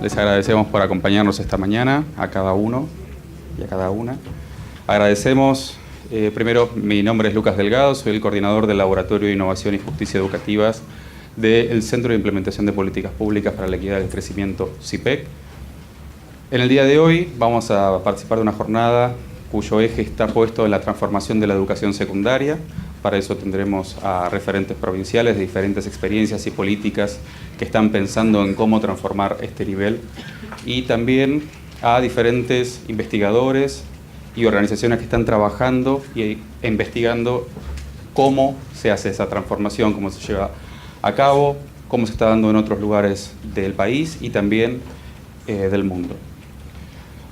Les agradecemos por acompañarnos esta mañana, a cada uno y a cada una. Agradecemos, primero, mi nombre es Lucas Delgado, soy el coordinador del Laboratorio de Innovación y Justicia Educativas del Centro de Implementación de Políticas Públicas para la Equidad y el Crecimiento, CIPEC. En el día de hoy vamos a participar de una jornada cuyo eje está puesto en la transformación de la educación secundaria. Para eso tendremos a referentes provinciales de diferentes experiencias y políticas que están pensando en cómo transformar este nivel, y también a diferentes investigadores y organizaciones que están trabajando e investigando cómo se hace esa transformación, cómo se lleva a cabo, cómo se está dando en otros lugares del país y también del mundo.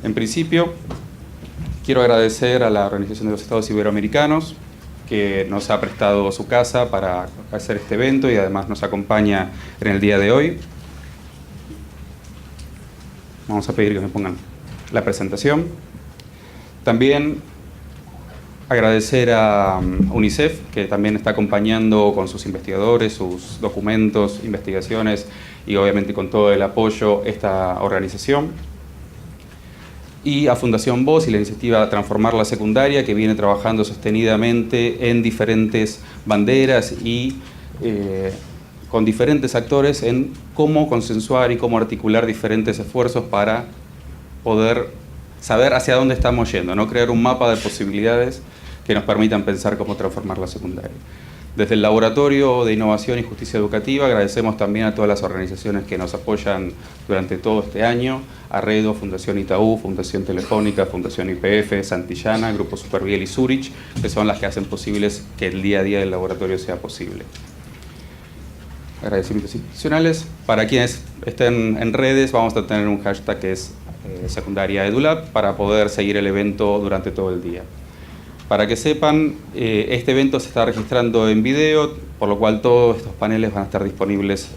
En principio, quiero agradecer a la Organización de los Estados Iberoamericanos, que nos ha prestado su casa para hacer este evento y además nos acompaña en el día de hoy. Vamos a pedir que me pongan la presentación. También agradecer a UNICEF, que también está acompañando con sus investigadores, sus documentos, investigaciones y obviamente con todo el apoyo esta organización. Y a Fundación Voz y la iniciativa Transformar la Secundaria, que viene trabajando sostenidamente en diferentes banderas y con diferentes actores en cómo consensuar y cómo articular diferentes esfuerzos para poder saber hacia dónde estamos yendo, ¿no? Crear un mapa de posibilidades que nos permitan pensar cómo transformar la secundaria. Desde el Laboratorio de Innovación y Justicia Educativa agradecemos también a todas las organizaciones que nos apoyan durante todo este año: Arredo, Fundación Itaú, Fundación Telefónica, Fundación YPF, Santillana, Grupo Superviel y Zurich, que son las que hacen posibles que el día a día del laboratorio sea posible. Agradecimientos institucionales. Para quienes estén en redes, vamos a tener un hashtag que es Secundaria EduLab para poder seguir el evento durante todo el día. Para que sepan, este evento se está registrando en video, por lo cual todos estos paneles van a estar disponibles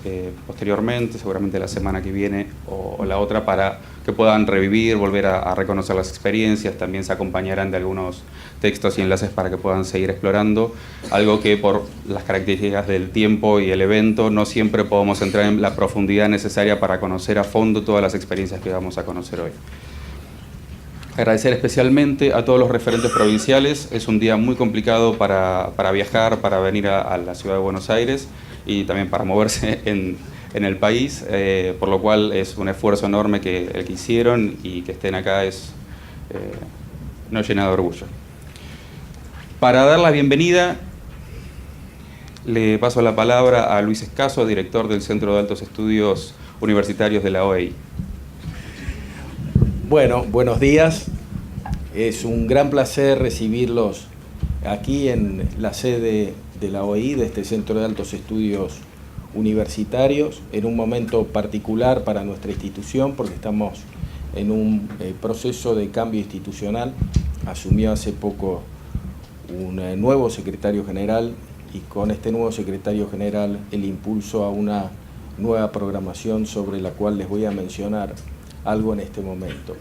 posteriormente, seguramente la semana que viene o la otra, para que puedan revivir, volver a reconocer las experiencias. También se acompañarán de algunos textos y enlaces para que puedan seguir explorando, algo que por las características del tiempo y el evento no siempre podemos entrar en la profundidad necesaria para conocer a fondo todas las experiencias que vamos a conocer hoy. Agradecer especialmente a todos los referentes provinciales. Es un día muy complicado para viajar, para venir a la ciudad de Buenos Aires y también para moverse en el país, por lo cual es un esfuerzo enorme el que hicieron, y que estén acá nos llena de orgullo. Para dar la bienvenida, le paso la palabra a Luis Escaso, director del Centro de Altos Estudios Universitarios de la OEI. Bueno, buenos días. Es un gran placer recibirlos aquí en la sede de la OEI, de este Centro de Altos Estudios Universitarios, en un momento particular para nuestra institución, porque estamos en un proceso de cambio institucional. Asumió hace poco un nuevo secretario general, y con este nuevo secretario general el impulso a una nueva programación sobre la cual les voy a mencionar algo en este momento.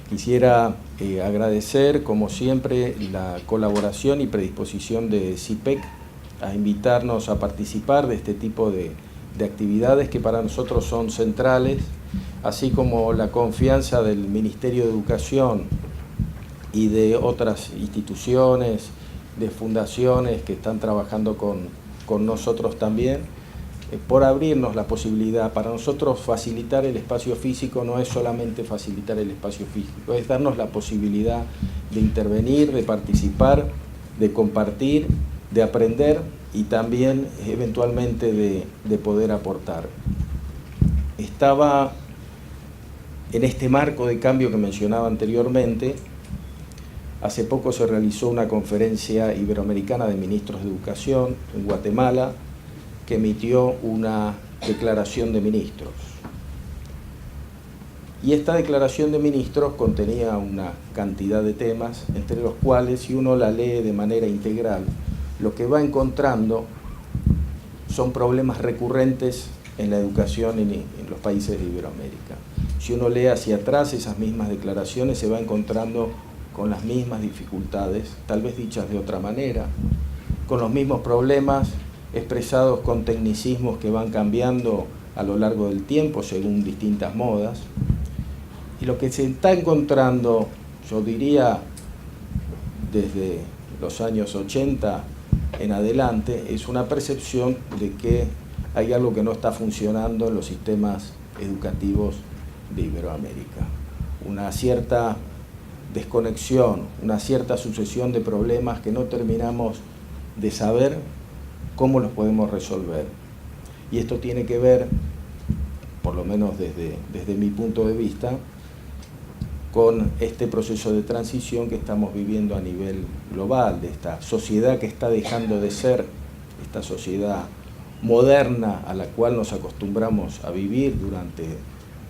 Quisiera agradecer, como siempre, la colaboración y predisposición de CIPEC a invitarnos a participar de este tipo de actividades que para nosotros son centrales, así como la confianza del Ministerio de Educación y de otras instituciones, de fundaciones que están trabajando con nosotros también, por abrirnos la posibilidad. Para nosotros facilitar el espacio físico no es solamente facilitar el espacio físico, es darnos la posibilidad de intervenir, de participar, de compartir, de aprender y también eventualmente de poder aportar. Estaba en este marco de cambio que mencionaba anteriormente. Hace poco se realizó una conferencia iberoamericana de ministros de educación en Guatemala, que emitió una declaración de ministros. Y esta declaración de ministros contenía una cantidad de temas, entre los cuales, si uno la lee de manera integral, lo que va encontrando son problemas recurrentes en la educación en los países de Iberoamérica. Si uno lee hacia atrás esas mismas declaraciones, se va encontrando con las mismas dificultades, tal vez dichas de otra manera, con los mismos problemas expresados con tecnicismos que van cambiando a lo largo del tiempo según distintas modas, Y lo que se está encontrando, yo diría, desde los años 80 en adelante, es una percepción de que hay algo que no está funcionando en los sistemas educativos de Iberoamérica. Una cierta desconexión, una cierta sucesión de problemas que no terminamos de saber cómo los podemos resolver. Y esto tiene que ver, por lo menos desde mi punto de vista, con este proceso de transición que estamos viviendo a nivel global, de esta sociedad que está dejando de ser esta sociedad moderna a la cual nos acostumbramos a vivir durante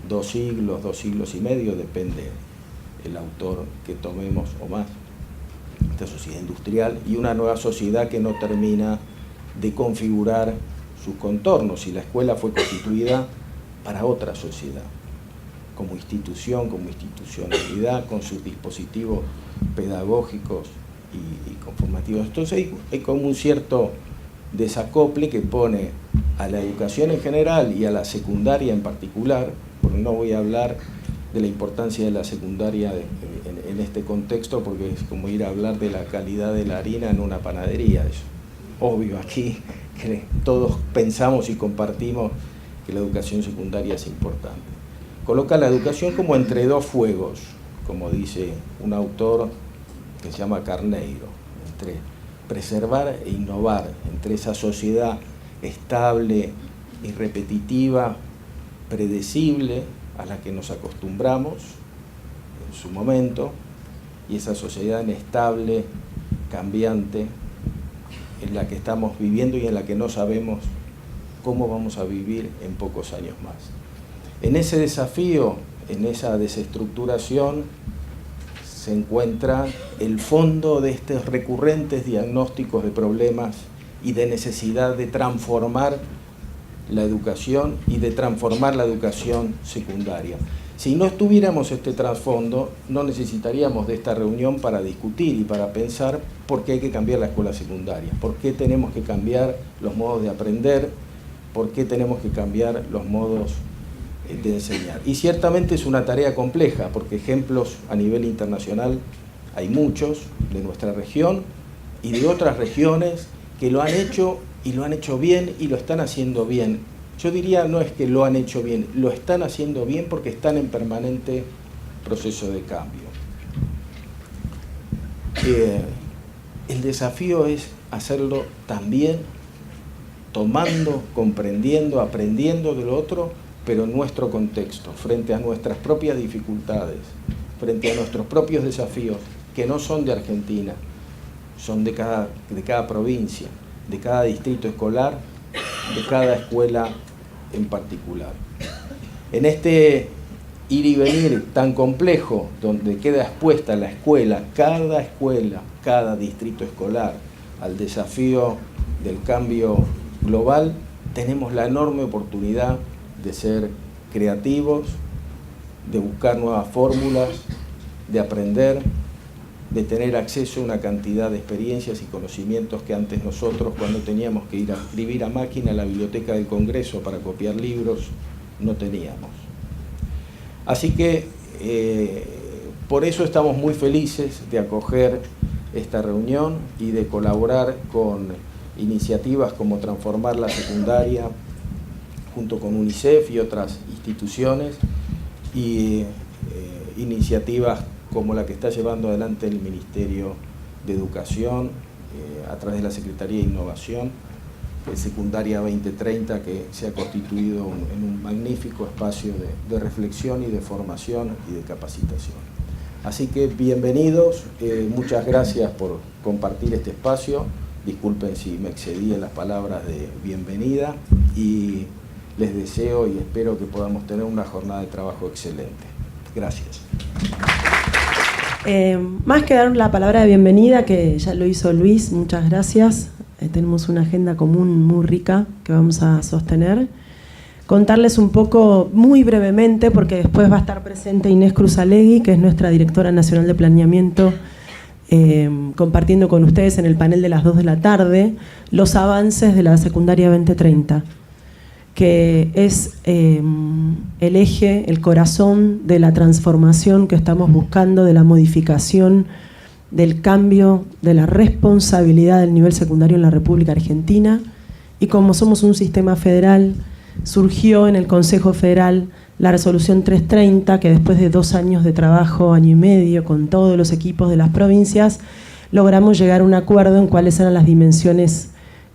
2 siglos y medio, depende el autor que tomemos o más, esta sociedad industrial, y una nueva sociedad que no termina de configurar sus contornos, y la escuela fue constituida para otra sociedad, como institución, como institucionalidad, con sus dispositivos pedagógicos y conformativos. Entonces hay como un cierto desacople que pone a la educación en general y a la secundaria en particular, porque no voy a hablar de la importancia de la secundaria en este contexto, porque es como ir a hablar de la calidad de la harina en una panadería. Es obvio aquí que todos pensamos y compartimos que la educación secundaria es importante. Coloca la educación como entre dos fuegos, como dice un autor que se llama Carneiro, entre preservar e innovar, entre esa sociedad estable y repetitiva, predecible, a la que nos acostumbramos en su momento, y esa sociedad inestable, cambiante, en la que estamos viviendo y en la que no sabemos cómo vamos a vivir en pocos años más. En ese desafío, en esa desestructuración, se encuentra el fondo de estos recurrentes diagnósticos de problemas y de necesidad de transformar la educación y de transformar la educación secundaria. Si no tuviéramos este trasfondo, no necesitaríamos de esta reunión para discutir y para pensar por qué hay que cambiar la escuela secundaria, por qué tenemos que cambiar los modos de aprender, por qué tenemos que cambiar los modos de enseñar. Y ciertamente es una tarea compleja, porque ejemplos a nivel internacional hay muchos de nuestra región y de otras regiones que lo han hecho y lo han hecho bien y lo están haciendo bien. Yo diría, no es que lo han hecho bien, lo están haciendo bien porque están en permanente proceso de cambio. El desafío es hacerlo también tomando, comprendiendo, aprendiendo del otro, pero en nuestro contexto, frente a nuestras propias dificultades, frente a nuestros propios desafíos, que no son de Argentina, son de cada provincia, de cada distrito escolar, de cada escuela en particular. En este ir y venir tan complejo, donde queda expuesta la escuela, cada distrito escolar, al desafío del cambio global, tenemos la enorme oportunidad de ser creativos, de buscar nuevas fórmulas, de aprender, de tener acceso a una cantidad de experiencias y conocimientos que antes nosotros, cuando teníamos que ir a escribir a máquina a la biblioteca del Congreso para copiar libros, no teníamos. Así que por eso estamos muy felices de acoger esta reunión y de colaborar con iniciativas como Transformar la Secundaria, junto con UNICEF y otras instituciones, y iniciativas como la que está llevando adelante el Ministerio de Educación a través de la Secretaría de Innovación, Secundaria 2030, que se ha constituido en un magnífico espacio de reflexión y de formación y de capacitación. Así que bienvenidos, muchas gracias por compartir este espacio, disculpen si me excedí en las palabras de bienvenida, y les deseo y espero que podamos tener una jornada de trabajo excelente. Gracias. Más que dar la palabra de bienvenida, que ya lo hizo Luis, muchas gracias. Tenemos una agenda común muy rica que vamos a sostener. Contarles un poco, muy brevemente, porque después va a estar presente Inés Cruzalegui, que es nuestra directora nacional de planeamiento, compartiendo con ustedes en el panel de las 2 de la tarde los avances de la secundaria 2030, que es el eje, el corazón de la transformación que estamos buscando, de la modificación, del cambio, de la responsabilidad del nivel secundario en la República Argentina. Y como somos un sistema federal, surgió en el Consejo Federal la resolución 330, que después de 2 años de trabajo, año y medio, con todos los equipos de las provincias, logramos llegar a un acuerdo en cuáles eran las dimensiones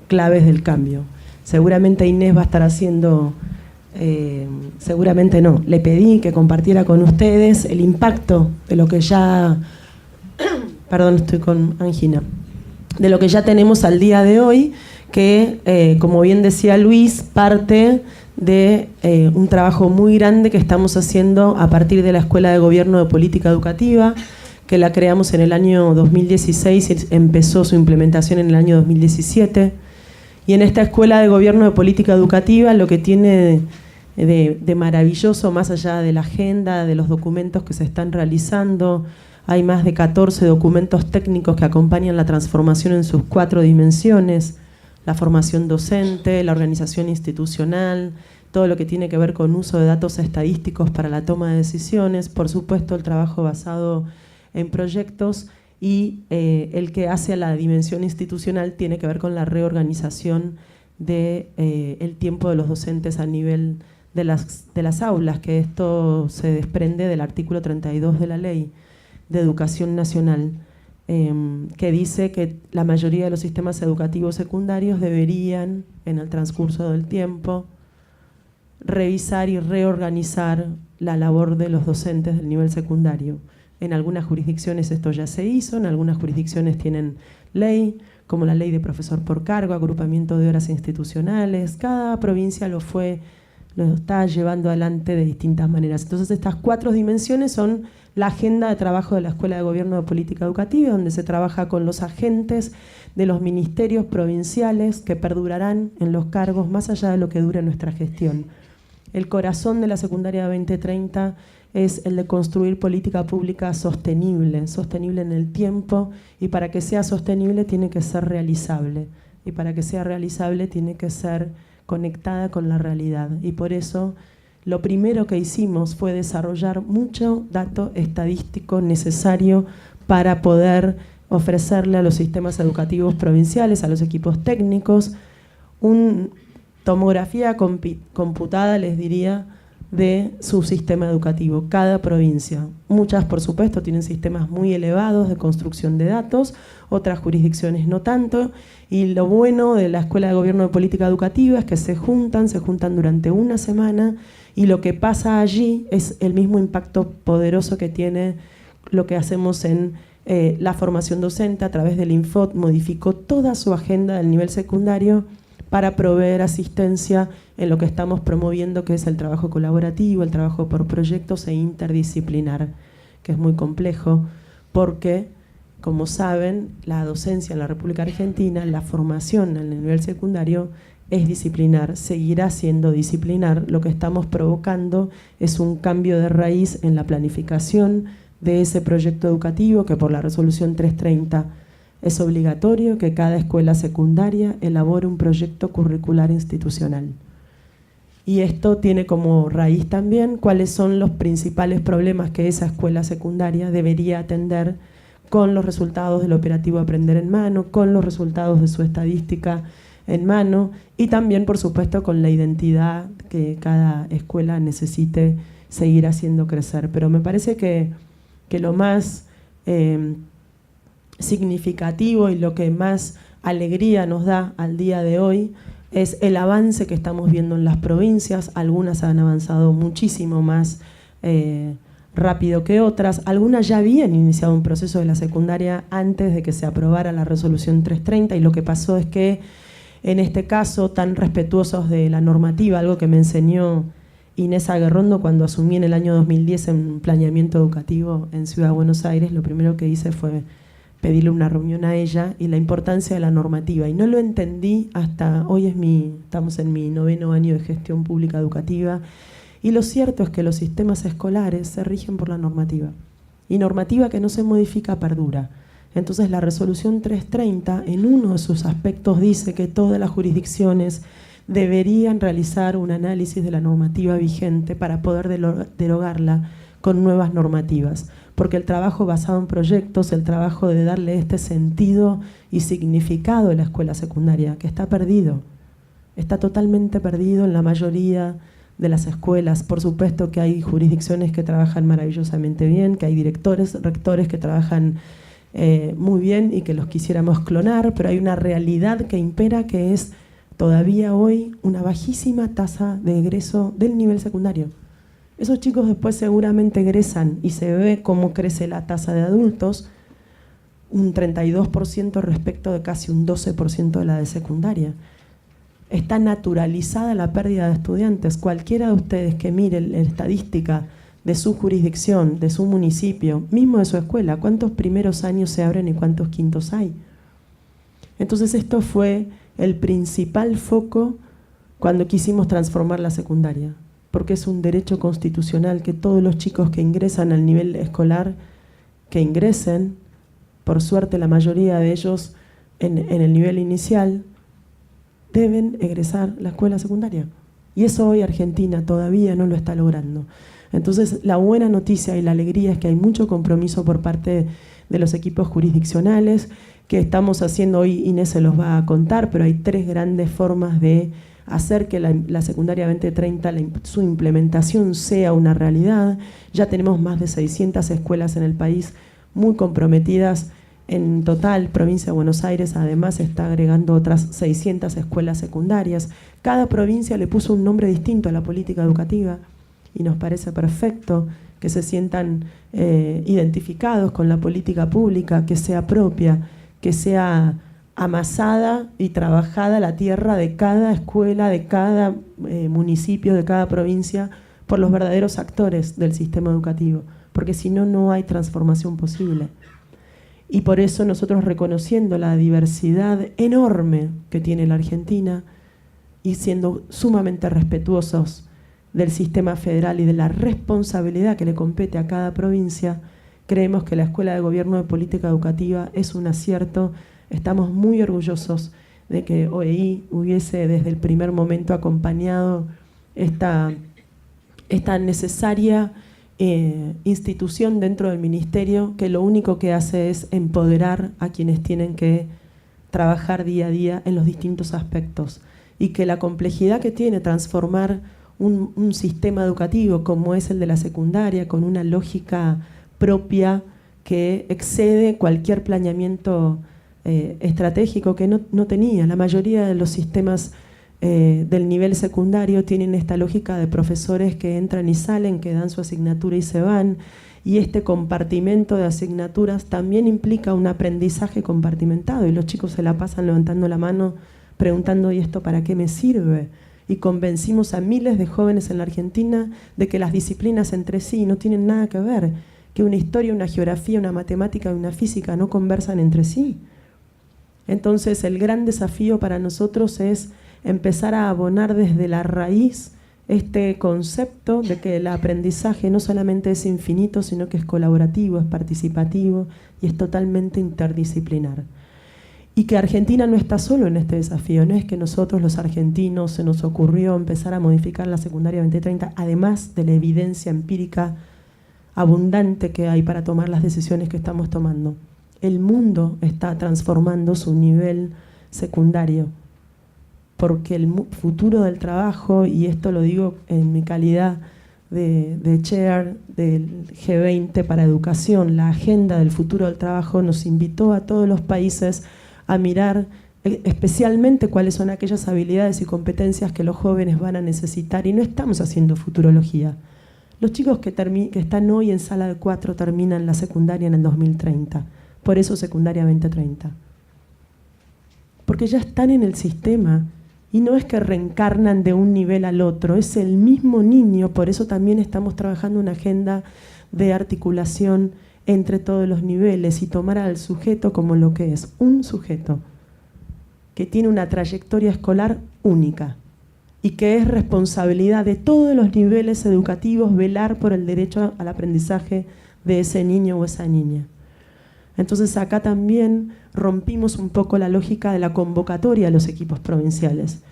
claves del cambio. Seguramente Inés va a estar haciendo, seguramente no, le pedí que compartiera con ustedes el impacto de lo que ya, perdón, estoy con angina, de lo que ya tenemos al día de hoy, que, como bien decía Luis, parte de un trabajo muy grande que estamos haciendo a partir de la Escuela de Gobierno de Política Educativa, que la creamos en el año 2016 y empezó su implementación en el año 2017. Y en esta Escuela de Gobierno de Política Educativa lo que tiene de maravilloso, más allá de la agenda, de los documentos que se están realizando, hay más de 14 documentos técnicos que acompañan la transformación en sus 4 dimensiones: la formación docente, la organización institucional, todo lo que tiene que ver con uso de datos estadísticos para la toma de decisiones, por supuesto el trabajo basado en proyectos, y el que hace a la dimensión institucional tiene que ver con la reorganización del tiempo de los docentes a nivel de las aulas, que esto se desprende del artículo 32 de la Ley de Educación Nacional, que dice que la mayoría de los sistemas educativos secundarios deberían, en el transcurso del tiempo, revisar y reorganizar la labor de los docentes del nivel secundario. En algunas jurisdicciones esto ya se hizo, en algunas jurisdicciones tienen ley, como la ley de profesor por cargo, agrupamiento de horas institucionales. Cada provincia lo está llevando adelante de distintas maneras. Entonces estas 4 dimensiones son la agenda de trabajo de la Escuela de Gobierno de Política Educativa, donde se trabaja con los agentes de los ministerios provinciales que perdurarán en los cargos más allá de lo que dure nuestra gestión. El corazón de la secundaria 2030 es el de construir política pública sostenible, sostenible en el tiempo, y para que sea sostenible tiene que ser realizable, y para que sea realizable tiene que ser conectada con la realidad. Y por eso lo primero que hicimos fue desarrollar mucho dato estadístico necesario para poder ofrecerle a los sistemas educativos provinciales, a los equipos técnicos, una tomografía computada, les diría, de su sistema educativo, cada provincia. Muchas, por supuesto, tienen sistemas muy elevados de construcción de datos, otras jurisdicciones no tanto, y lo bueno de la Escuela de Gobierno de Política Educativa es que se juntan durante una semana, y lo que pasa allí es el mismo impacto poderoso que tiene lo que hacemos en la formación docente. A través del Infot modificó toda su agenda del nivel secundario para proveer asistencia en lo que estamos promoviendo, que es el trabajo colaborativo, el trabajo por proyectos e interdisciplinar, que es muy complejo, porque, como saben, la docencia en la República Argentina, la formación en el nivel secundario es disciplinar, seguirá siendo disciplinar. Lo que estamos provocando es un cambio de raíz en la planificación de ese proyecto educativo, que por la resolución 330 es obligatorio que cada escuela secundaria elabore un proyecto curricular institucional. Y esto tiene como raíz también cuáles son los principales problemas que esa escuela secundaria debería atender con los resultados del operativo Aprender en Mano, con los resultados de su estadística en mano, y también, por supuesto, con la identidad que cada escuela necesite seguir haciendo crecer. Pero me parece que lo más significativo y lo que más alegría nos da al día de hoy es el avance que estamos viendo en las provincias. Algunas han avanzado muchísimo más rápido que otras. Algunas ya habían iniciado un proceso de la secundaria antes de que se aprobara la resolución 330, y lo que pasó es que en este caso, tan respetuosos de la normativa, algo que me enseñó Inés Aguerrondo cuando asumí en el año 2010 en planeamiento educativo en Ciudad de Buenos Aires, lo primero que hice fue pedirle una reunión a ella y la importancia de la normativa. Y no lo entendí hasta hoy, estamos en mi 9º año de gestión pública educativa, y lo cierto es que los sistemas escolares se rigen por la normativa, y normativa que no se modifica perdura. Entonces la resolución 330 en uno de sus aspectos dice que todas las jurisdicciones deberían realizar un análisis de la normativa vigente para poder derogarla con nuevas normativas, porque el trabajo basado en proyectos, el trabajo de darle este sentido y significado a la escuela secundaria, que está perdido, está totalmente perdido en la mayoría de las escuelas. Por supuesto que hay jurisdicciones que trabajan maravillosamente bien, que hay directores, rectores que trabajan muy bien y que los quisiéramos clonar, pero hay una realidad que impera, que es todavía hoy una bajísima tasa de egreso del nivel secundario. Esos chicos después seguramente egresan y se ve cómo crece la tasa de adultos, un 32% respecto de casi un 12% de la de secundaria. Está naturalizada la pérdida de estudiantes. Cualquiera de ustedes que mire la estadística de su jurisdicción, de su municipio, mismo de su escuela, ¿cuántos primeros años se abren y cuántos quintos hay? Entonces esto fue el principal foco cuando quisimos transformar la secundaria, porque es un derecho constitucional que todos los chicos que ingresan al nivel escolar, que ingresen, por suerte la mayoría de ellos en el nivel inicial, deben egresar la escuela secundaria. Y eso hoy Argentina todavía no lo está logrando. Entonces, la buena noticia y la alegría es que hay mucho compromiso por parte de los equipos jurisdiccionales que estamos haciendo hoy. Inés se los va a contar, pero hay 3 grandes formas de hacer que la secundaria 2030, su implementación sea una realidad. Ya tenemos más de 600 escuelas en el país muy comprometidas. En total, provincia de Buenos Aires además está agregando otras 600 escuelas secundarias. Cada provincia le puso un nombre distinto a la política educativa y nos parece perfecto que se sientan identificados con la política pública, que sea propia, que sea amasada y trabajada la tierra de cada escuela, de cada municipio, de cada provincia, por los verdaderos actores del sistema educativo, porque si no, no hay transformación posible. Y por eso nosotros, reconociendo la diversidad enorme que tiene la Argentina y siendo sumamente respetuosos del sistema federal y de la responsabilidad que le compete a cada provincia, creemos que la Escuela de Gobierno de Política Educativa es un acierto. Estamos muy orgullosos de que OEI hubiese desde el primer momento acompañado esta necesaria institución dentro del ministerio, que lo único que hace es empoderar a quienes tienen que trabajar día a día en los distintos aspectos, y que la complejidad que tiene transformar un sistema educativo como es el de la secundaria, con una lógica propia que excede cualquier planeamiento estratégico que no tenía. La mayoría de los sistemas del nivel secundario tienen esta lógica de profesores que entran y salen, que dan su asignatura y se van, y este compartimento de asignaturas también implica un aprendizaje compartimentado, y los chicos se la pasan levantando la mano preguntando: ¿y esto para qué me sirve? Y convencimos a miles de jóvenes en la Argentina de que las disciplinas entre sí no tienen nada que ver, que una historia, una geografía, una matemática y una física no conversan entre sí. Entonces el gran desafío para nosotros es empezar a abonar desde la raíz este concepto de que el aprendizaje no solamente es infinito, sino que es colaborativo, es participativo y es totalmente interdisciplinar. Y que Argentina no está solo en este desafío, no es que nosotros los argentinos se nos ocurrió empezar a modificar la secundaria 2030, además de la evidencia empírica abundante que hay para tomar las decisiones que estamos tomando. El mundo está transformando su nivel secundario, porque el futuro del trabajo, y esto lo digo en mi calidad de chair del G20 para educación, la agenda del futuro del trabajo nos invitó a todos los países a mirar especialmente cuáles son aquellas habilidades y competencias que los jóvenes van a necesitar, y no estamos haciendo futurología. Los chicos que están hoy en sala de 4 terminan la secundaria en el 2030, por eso secundaria 2030. Porque ya están en el sistema, y no es que reencarnan de un nivel al otro, es el mismo niño. Por eso también estamos trabajando una agenda de articulación entre todos los niveles y tomar al sujeto como lo que es, un sujeto que tiene una trayectoria escolar única y que es responsabilidad de todos los niveles educativos velar por el derecho al aprendizaje de ese niño o esa niña. Entonces acá también rompimos un poco la lógica de la convocatoria a los equipos provinciales,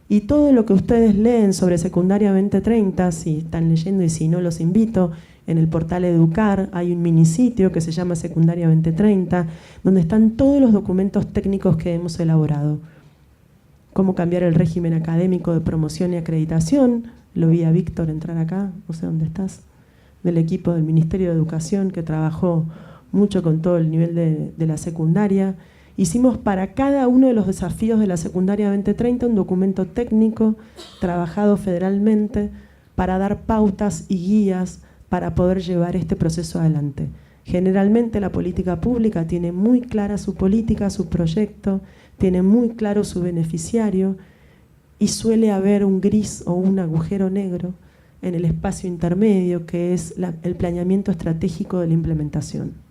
Y todo lo que ustedes leen sobre Secundaria 2030, si están leyendo y si no, los invito, en el portal Educar hay un minisitio que se llama Secundaria 2030, donde están todos los documentos técnicos que hemos elaborado. Cómo cambiar el régimen académico de promoción y acreditación. Lo vi a Víctor entrar acá, no sé dónde estás, del equipo del Ministerio de Educación que trabajó mucho con todo el nivel de la secundaria. Hicimos para cada uno de los desafíos de la Secundaria 2030 un documento técnico trabajado federalmente para dar pautas y guías para poder llevar este proceso adelante. Generalmente la política pública tiene muy clara su política, su proyecto, tiene muy claro su beneficiario y suele haber un gris o un agujero negro en el espacio intermedio que es el planeamiento estratégico de la implementación.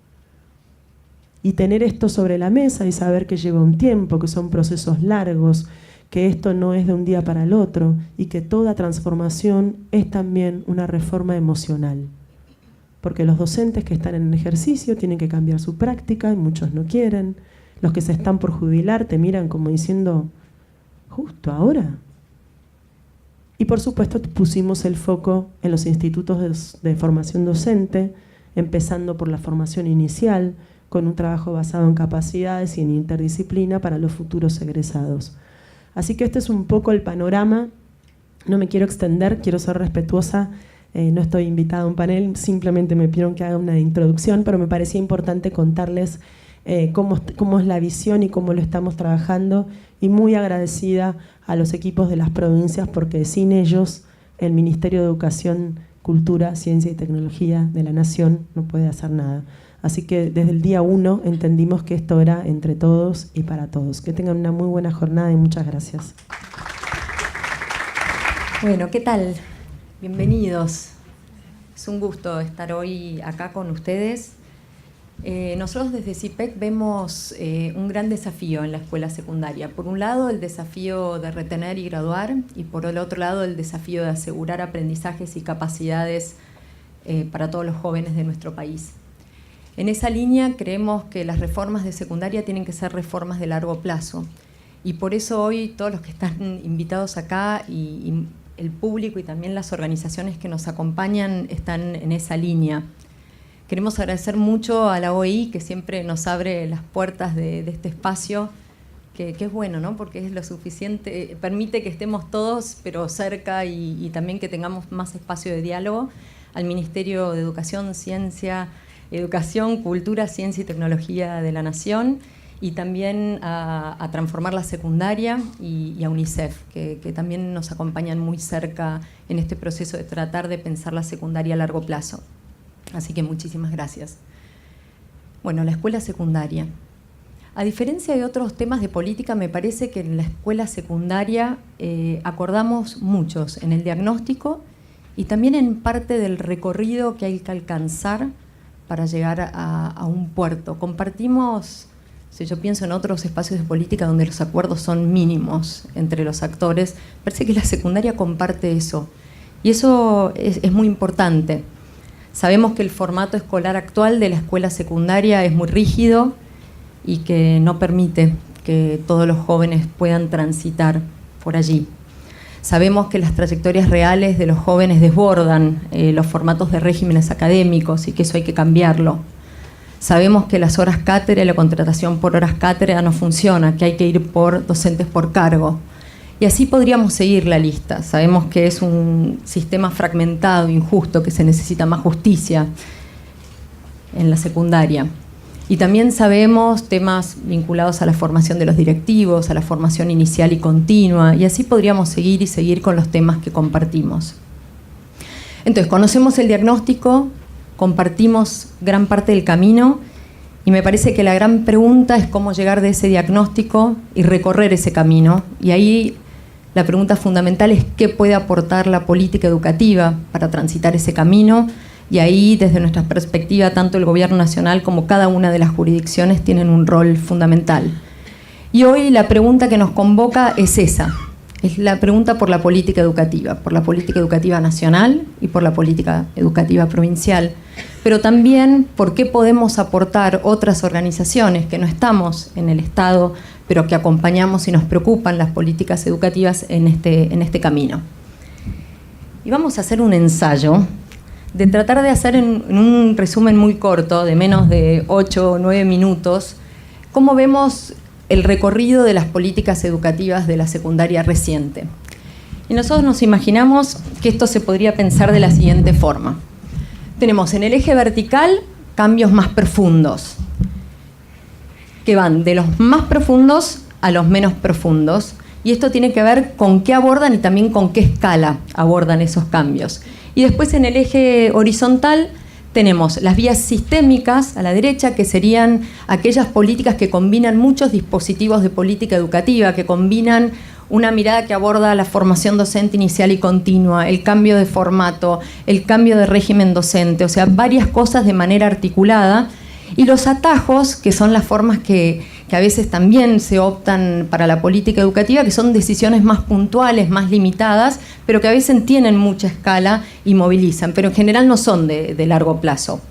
Y tener esto sobre la mesa y saber que lleva un tiempo, que son procesos largos, que esto no es de un día para el otro y que toda transformación es también una reforma emocional. Porque los docentes que están en el ejercicio tienen que cambiar su práctica y muchos no quieren. Los que se están por jubilar te miran como diciendo, ¿justo ahora? Y por supuesto pusimos el foco en los institutos de formación docente, empezando por la formación inicial, con un trabajo basado en capacidades y en interdisciplina para los futuros egresados. Así que este es un poco el panorama. No me quiero extender, quiero ser respetuosa, no estoy invitada a un panel, simplemente me pidieron que haga una introducción, pero me parecía importante contarles cómo es la visión y cómo lo estamos trabajando, y muy agradecida a los equipos de las provincias, porque sin ellos el Ministerio de Educación, Cultura, Ciencia y Tecnología de la Nación no puede hacer nada. Así que desde el día 1 entendimos que esto era entre todos y para todos. Que tengan una muy buena jornada y muchas gracias. Bueno, ¿qué tal? Bienvenidos. Es un gusto estar hoy acá con ustedes. Nosotros desde CIPEC vemos un gran desafío en la escuela secundaria. Por un lado, el desafío de retener y graduar, y por el otro lado, el desafío de asegurar aprendizajes y capacidades para todos los jóvenes de nuestro país. En esa línea creemos que las reformas de secundaria tienen que ser reformas de largo plazo, y por eso hoy todos los que están invitados acá y el público y también las organizaciones que nos acompañan están en esa línea. Queremos agradecer mucho a la OEI, que siempre nos abre las puertas de este espacio, que es bueno, ¿no? Porque es lo suficiente, permite que estemos todos pero cerca y también que tengamos más espacio de diálogo. Al Ministerio de Educación, Cultura, Ciencia y Tecnología de la Nación, y también a Transformar la Secundaria y a UNICEF, que también nos acompañan muy cerca en este proceso de tratar de pensar la secundaria a largo plazo. Así que muchísimas gracias. Bueno, la escuela secundaria. A diferencia de otros temas de política, me parece que en la escuela secundaria acordamos muchos en el diagnóstico y también en parte del recorrido que hay que alcanzar para llegar a un puerto. Compartimos, si yo pienso en otros espacios de política donde los acuerdos son mínimos entre los actores, parece que la secundaria comparte eso. Y eso es muy importante. Sabemos que el formato escolar actual de la escuela secundaria es muy rígido y que no permite que todos los jóvenes puedan transitar por allí. Sabemos que las trayectorias reales de los jóvenes desbordan los formatos de regímenes académicos y que eso hay que cambiarlo. Sabemos que las horas cátedra y la contratación por horas cátedra no funciona, que hay que ir por docentes por cargo. Y así podríamos seguir la lista. Sabemos que es un sistema fragmentado, injusto, que se necesita más justicia en la secundaria. Y también sabemos temas vinculados a la formación de los directivos, a la formación inicial y continua, y así podríamos seguir y seguir con los temas que compartimos. Entonces, conocemos el diagnóstico, compartimos gran parte del camino, y me parece que la gran pregunta es cómo llegar de ese diagnóstico y recorrer ese camino. Y ahí la pregunta fundamental es qué puede aportar la política educativa para transitar ese camino. Y ahí, desde nuestra perspectiva, tanto el Gobierno Nacional como cada una de las jurisdicciones tienen un rol fundamental. Y hoy la pregunta que nos convoca es esa, es la pregunta por la política educativa nacional y por la política educativa provincial. pero también por qué podemos aportar otras organizaciones que no estamos en el Estado, pero que acompañamos y nos preocupan las políticas educativas en este camino. Y vamos a hacer un ensayo de tratar de hacer en un resumen muy corto, de menos de 8 o 9 minutos, cómo vemos el recorrido de las políticas educativas de la secundaria reciente. Y nosotros nos imaginamos que esto se podría pensar de la siguiente forma. Tenemos en el eje vertical cambios más profundos, que van de los más profundos a los menos profundos, y esto tiene que ver con qué abordan y también con qué escala abordan esos cambios. Y después en el eje horizontal tenemos las vías sistémicas a la derecha, que serían aquellas políticas que combinan muchos dispositivos de política educativa, que combinan una mirada que aborda la formación docente inicial y continua, el cambio de formato, el cambio de régimen docente, o sea, varias cosas de manera articulada. Y los atajos, que son las formas que a veces también se optan para la política educativa, que son decisiones más puntuales, más limitadas, pero que a veces tienen mucha escala y movilizan, pero en general no son de largo plazo.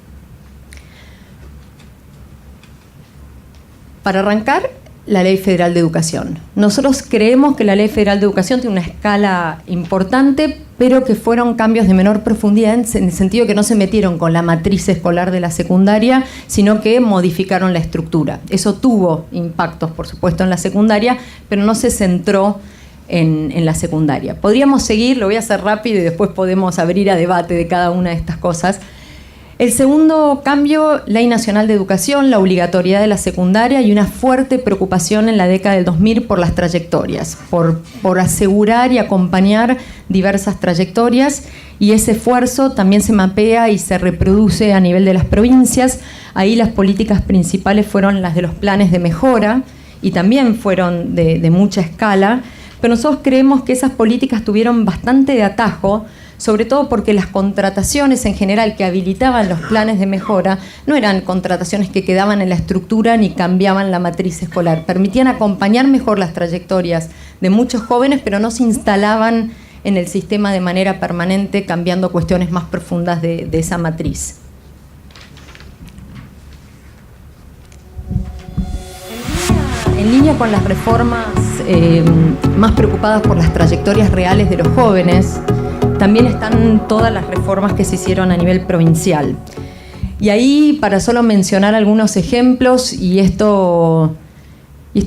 Para arrancar, la Ley Federal de Educación. Nosotros creemos que la Ley Federal de Educación tiene una escala importante, pero que fueron cambios de menor profundidad en el sentido que no se metieron con la matriz escolar de la secundaria, sino que modificaron la estructura. Eso tuvo impactos, por supuesto, en la secundaria, pero no se centró en la secundaria. Podríamos seguir, lo voy a hacer rápido y después podemos abrir a debate de cada una de estas cosas. El segundo cambio, Ley Nacional de Educación, la obligatoriedad de la secundaria y una fuerte preocupación en la década del 2000 por las trayectorias, por asegurar y acompañar diversas trayectorias, y ese esfuerzo también se mapea y se reproduce a nivel de las provincias. Ahí las políticas principales fueron las de los planes de mejora y también fueron de mucha escala, pero nosotros creemos que esas políticas tuvieron bastante de atajo, sobre todo porque las contrataciones en general que habilitaban los planes de mejora no eran contrataciones que quedaban en la estructura ni cambiaban la matriz escolar. Permitían acompañar mejor las trayectorias de muchos jóvenes, pero no se instalaban en el sistema de manera permanente, cambiando cuestiones más profundas de esa matriz. En línea con las reformas más preocupadas por las trayectorias reales de los jóvenes, también están todas las reformas que se hicieron a nivel provincial. Y ahí, para solo mencionar algunos ejemplos, y esto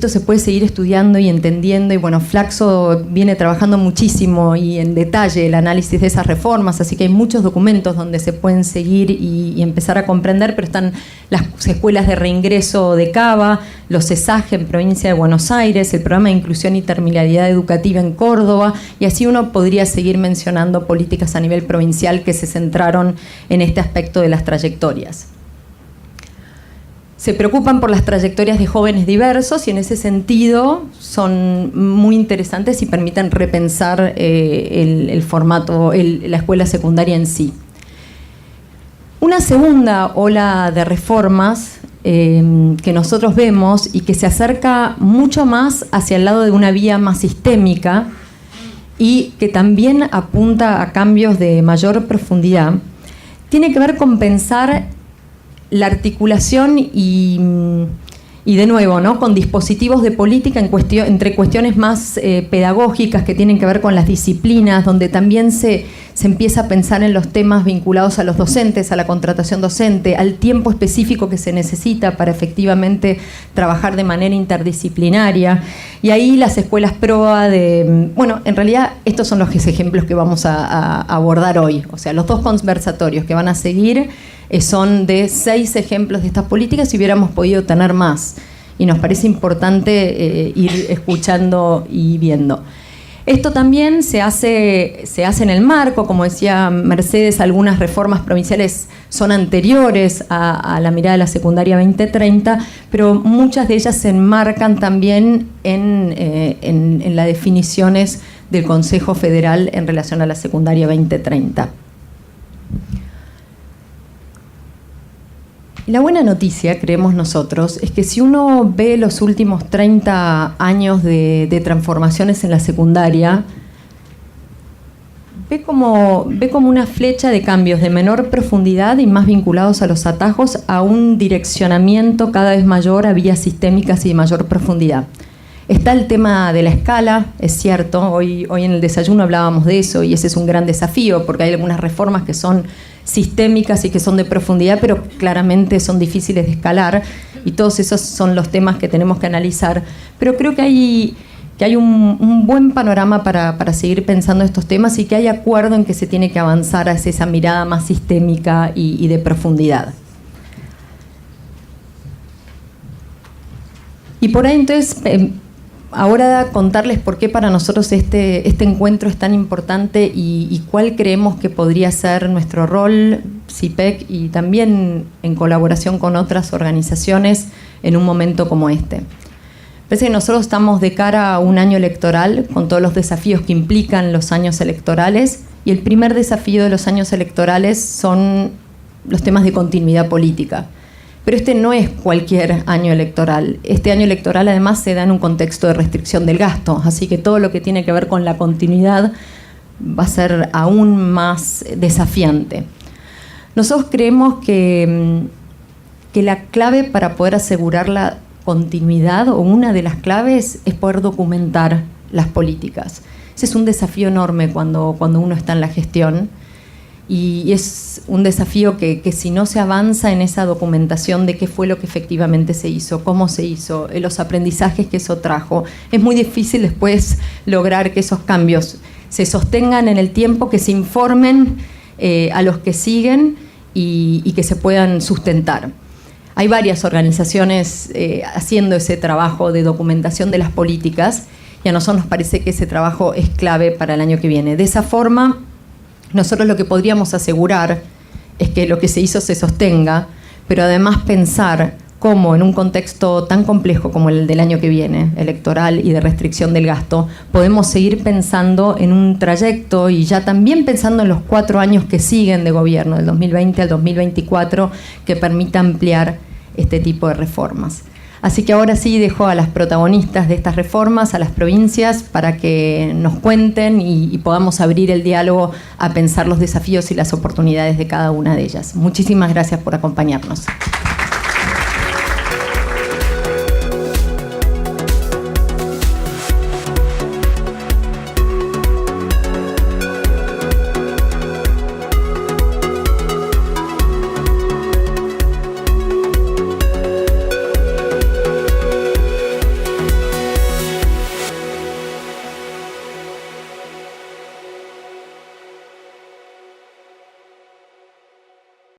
se puede seguir estudiando y entendiendo, y bueno, Flaxo viene trabajando muchísimo y en detalle el análisis de esas reformas, así que hay muchos documentos donde se pueden seguir y empezar a comprender, pero están las escuelas de reingreso de Cava, los CESAG en provincia de Buenos Aires, el programa de inclusión y terminalidad educativa en Córdoba, y así uno podría seguir mencionando políticas a nivel provincial que se centraron en este aspecto de las trayectorias. Se preocupan por las trayectorias de jóvenes diversos y en ese sentido son muy interesantes y permiten repensar el formato, la escuela secundaria en sí. Una segunda ola de reformas que nosotros vemos y que se acerca mucho más hacia el lado de una vía más sistémica y que también apunta a cambios de mayor profundidad, tiene que ver con pensar la articulación y de nuevo, ¿no?, con dispositivos de política entre cuestiones más pedagógicas que tienen que ver con las disciplinas, donde también se empieza a pensar en los temas vinculados a los docentes, a la contratación docente, al tiempo específico que se necesita para efectivamente trabajar de manera interdisciplinaria. Y ahí las escuelas PROA bueno, en realidad estos son los ejemplos que vamos a abordar hoy. O sea, los dos conversatorios que van a seguir son de 6 ejemplos de estas políticas y hubiéramos podido tener más. Y nos parece importante ir escuchando y viendo. Esto también se hace en el marco, como decía Mercedes, algunas reformas provinciales son anteriores a la mirada de la secundaria 2030, pero muchas de ellas se enmarcan también en las definiciones del Consejo Federal en relación a la secundaria 2030. Y la buena noticia, creemos nosotros, es que si uno ve los últimos 30 años de transformaciones en la secundaria, ve como una flecha de cambios de menor profundidad y más vinculados a los atajos, a un direccionamiento cada vez mayor a vías sistémicas y de mayor profundidad. Está el tema de la escala, es cierto, hoy en el desayuno hablábamos de eso y ese es un gran desafío porque hay algunas reformas que son sistémicas y que son de profundidad, pero claramente son difíciles de escalar y todos esos son los temas que tenemos que analizar. Pero creo que hay un buen panorama para seguir pensando estos temas y que hay acuerdo en que se tiene que avanzar hacia esa mirada más sistémica y de profundidad. Y por ahí entonces, ahora contarles por qué para nosotros este encuentro es tan importante y cuál creemos que podría ser nuestro rol, CIPEC, y también en colaboración con otras organizaciones en un momento como este. Parece que nosotros estamos de cara a un año electoral con todos los desafíos que implican los años electorales y el primer desafío de los años electorales son los temas de continuidad política. Pero este no es cualquier año electoral. Este año electoral además se da en un contexto de restricción del gasto, así que todo lo que tiene que ver con la continuidad va a ser aún más desafiante. Nosotros creemos que la clave para poder asegurar la continuidad, o una de las claves, es poder documentar las políticas. Ese es un desafío enorme cuando uno está en la gestión. Y es un desafío que si no se avanza en esa documentación de qué fue lo que efectivamente se hizo, cómo se hizo, los aprendizajes que eso trajo, es muy difícil después lograr que esos cambios se sostengan en el tiempo, que se informen a los que siguen y que se puedan sustentar. Hay varias organizaciones haciendo ese trabajo de documentación de las políticas y a nosotros nos parece que ese trabajo es clave para el año que viene. De esa forma, nosotros lo que podríamos asegurar es que lo que se hizo se sostenga, pero además pensar cómo en un contexto tan complejo como el del año que viene, electoral y de restricción del gasto, podemos seguir pensando en un trayecto y ya también pensando en los 4 años que siguen de gobierno, del 2020 al 2024, que permita ampliar este tipo de reformas. Así que ahora sí dejo a las protagonistas de estas reformas, a las provincias, para que nos cuenten y podamos abrir el diálogo a pensar los desafíos y las oportunidades de cada una de ellas. Muchísimas gracias por acompañarnos.